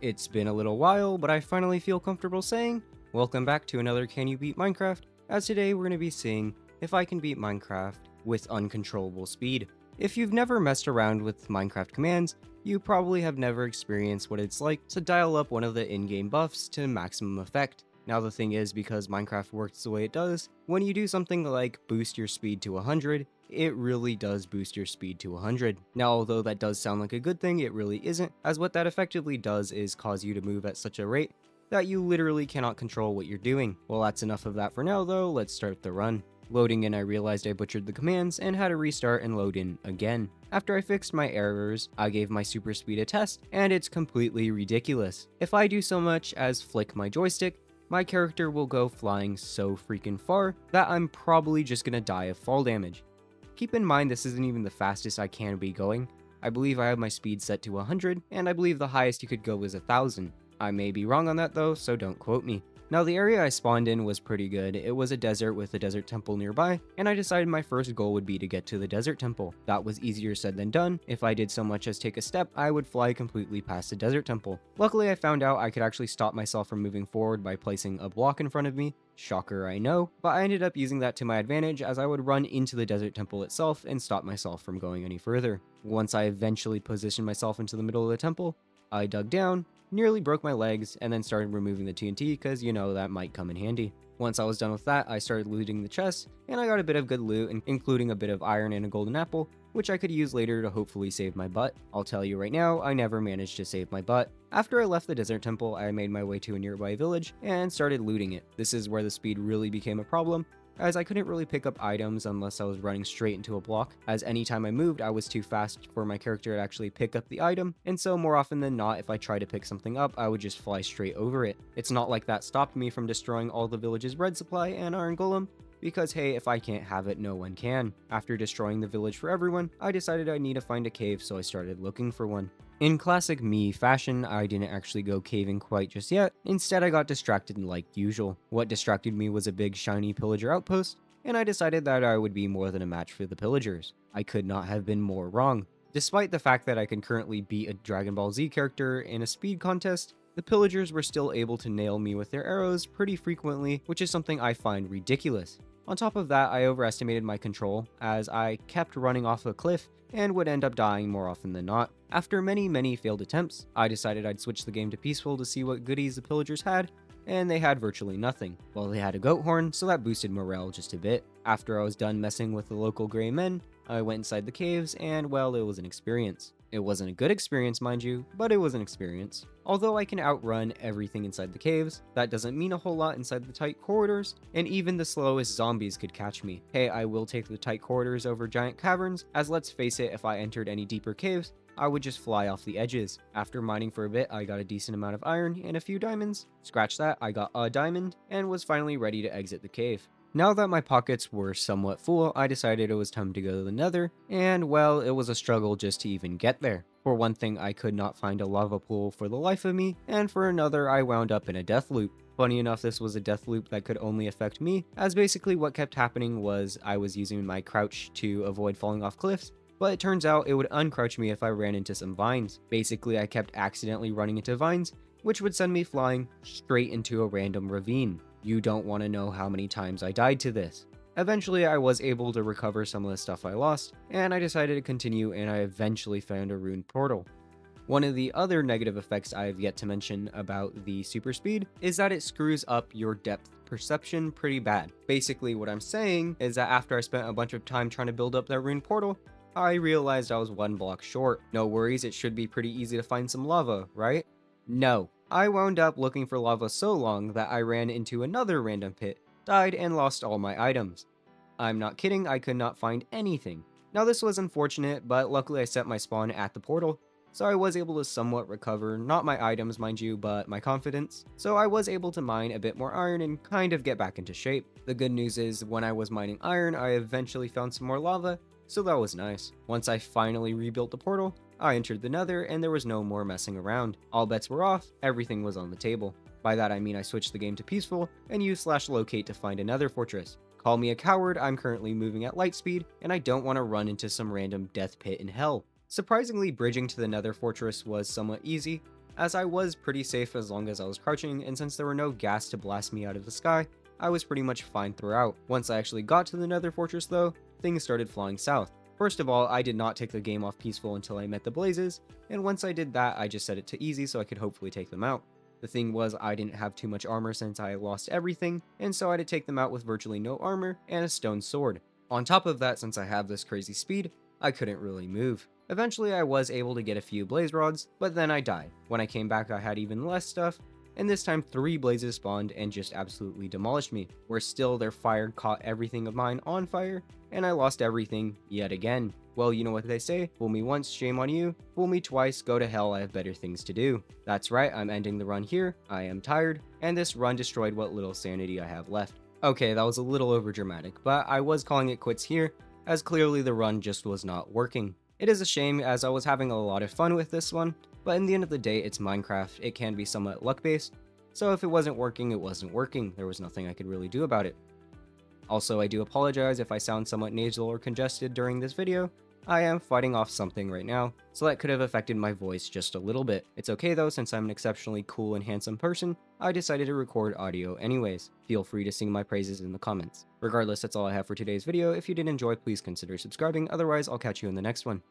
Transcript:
It's been a little while, but I finally feel comfortable saying, welcome back to another Can You Beat Minecraft, as today we're going to be seeing if I can beat Minecraft with uncontrollable speed. If you've never messed around with Minecraft commands, you probably have never experienced what it's like to dial up one of the in-game buffs to maximum effect. Now the thing is, because Minecraft works the way it does, when you do something like boost your speed to 100, it really does boost your speed to 100. Now, although that does sound like a good thing, it really isn't, as what that effectively does is cause you to move at such a rate that you literally cannot control what you're doing. Well, that's enough of that for now though, let's start the run. Loading in, I realized I butchered the commands and had to restart and load in again. After I fixed my errors, I gave my super speed a test, and it's completely ridiculous. If I do so much as flick my joystick, my character will go flying so freaking far that I'm probably just gonna die of fall damage. Keep in mind this isn't even the fastest I can be going. I believe I have my speed set to 100, and I believe the highest you could go is 1000. I may be wrong on that though, so don't quote me. Now the area I spawned in was pretty good. It was a desert with a desert temple nearby, and I decided my first goal would be to get to the desert temple. That was easier said than done. If I did so much as take a step, I would fly completely past the desert temple. Luckily I found out I could actually stop myself from moving forward by placing a block in front of me. Shocker, I know, but I ended up using that to my advantage as I would run into the desert temple itself and stop myself from going any further. Once I eventually positioned myself into the middle of the temple, I dug down, nearly broke my legs, and then started removing the TNT because you know that might come in handy. Once I was done with that, I started looting the chest, and I got a bit of good loot, including a bit of iron and a golden apple, which I could use later to hopefully save my butt. I'll tell you right now, I never managed to save my butt. After I left the desert temple, I made my way to a nearby village and started looting it. This is where the speed really became a problem, as I couldn't really pick up items unless I was running straight into a block, as anytime I moved I was too fast for my character to actually pick up the item, and so more often than not if I tried to pick something up I would just fly straight over it. It's not like that stopped me from destroying all the village's bread supply and iron golem, because hey, if I can't have it, no one can. After destroying the village for everyone, I decided I need to find a cave, so I started looking for one. In classic me fashion, I didn't actually go caving quite just yet. Instead, I got distracted like usual. What distracted me was a big shiny pillager outpost, and I decided that I would be more than a match for the pillagers. I could not have been more wrong. Despite the fact that I can currently beat a Dragon Ball Z character in a speed contest, the pillagers were still able to nail me with their arrows pretty frequently, which is something I find ridiculous. On top of that, I overestimated my control, as I kept running off a cliff and would end up dying more often than not. After many failed attempts, I decided I'd switch the game to peaceful to see what goodies the pillagers had, and they had virtually nothing. Well, they had a goat horn, so that boosted morale just a bit. After I was done messing with the local gray men, I went inside the caves, and well, it was an experience. It wasn't a good experience, mind you, but it was an experience. Although I can outrun everything inside the caves, that doesn't mean a whole lot inside the tight corridors, and even the slowest zombies could catch me. Hey, I will take the tight corridors over giant caverns, as let's face it, if I entered any deeper caves, I would just fly off the edges. After mining for a bit, I got a decent amount of iron and a few diamonds. Scratch that, I got a diamond, and was finally ready to exit the cave. Now that my pockets were somewhat full, I decided it was time to go to the nether, and well, it was a struggle just to even get there. For one thing, I could not find a lava pool for the life of me, and for another, I wound up in a death loop. Funny enough, this was a death loop that could only affect me, as basically what kept happening was I was using my crouch to avoid falling off cliffs, but it turns out it would uncrouch me if I ran into some vines. Basically, I kept accidentally running into vines, which would send me flying straight into a random ravine. You don't want to know how many times I died to this. Eventually, I was able to recover some of the stuff I lost, and I decided to continue, and I eventually found a ruined portal. One of the other negative effects I have yet to mention about the super speed is that it screws up your depth perception pretty bad. Basically, what I'm saying is that after I spent a bunch of time trying to build up that ruined portal, I realized I was one block short. No worries, it should be pretty easy to find some lava, right? No. I wound up looking for lava so long that I ran into another random pit, died, and lost all my items. I'm not kidding, I could not find anything. Now this was unfortunate, but luckily I set my spawn at the portal, so I was able to somewhat recover, not my items mind you, but my confidence. So I was able to mine a bit more iron and kind of get back into shape. The good news is, when I was mining iron, I eventually found some more lava, so that was nice. Once I finally rebuilt the portal, I entered the nether and there was no more messing around. All bets were off, everything was on the table. By that I mean I switched the game to peaceful and used /locate to find another fortress. Call me a coward, I'm currently moving at light speed and I don't want to run into some random death pit in hell. Surprisingly, bridging to the nether fortress was somewhat easy, as I was pretty safe as long as I was crouching, and since there were no gas to blast me out of the sky, I was pretty much fine throughout. Once I actually got to the nether fortress though, things started flying south. First of all, I did not take the game off peaceful until I met the blazes, and once I did that, I just set it to easy so I could hopefully take them out. The thing was, I didn't have too much armor since I lost everything, and so I had to take them out with virtually no armor and a stone sword. On top of that, since I have this crazy speed, I couldn't really move. Eventually, I was able to get a few blaze rods, but then I died. When I came back, I had even less stuff, and this time 3 blazes spawned and just absolutely demolished me, where still their fire caught everything of mine on fire, and I lost everything yet again. Well, you know what they say, fool me once, shame on you, fool me twice, go to hell, I have better things to do. That's right, I'm ending the run here, I am tired, and this run destroyed what little sanity I have left. Okay, that was a little overdramatic, but I was calling it quits here, as clearly the run just was not working. It is a shame as I was having a lot of fun with this one, but in the end of the day, it's Minecraft, it can be somewhat luck-based, so if it wasn't working, it wasn't working, there was nothing I could really do about it. Also, I do apologize if I sound somewhat nasal or congested during this video. I am fighting off something right now, so that could have affected my voice just a little bit. It's okay though, since I'm an exceptionally cool and handsome person, I decided to record audio anyways. Feel free to sing my praises in the comments. Regardless, that's all I have for today's video. If you did enjoy, please consider subscribing, otherwise I'll catch you in the next one.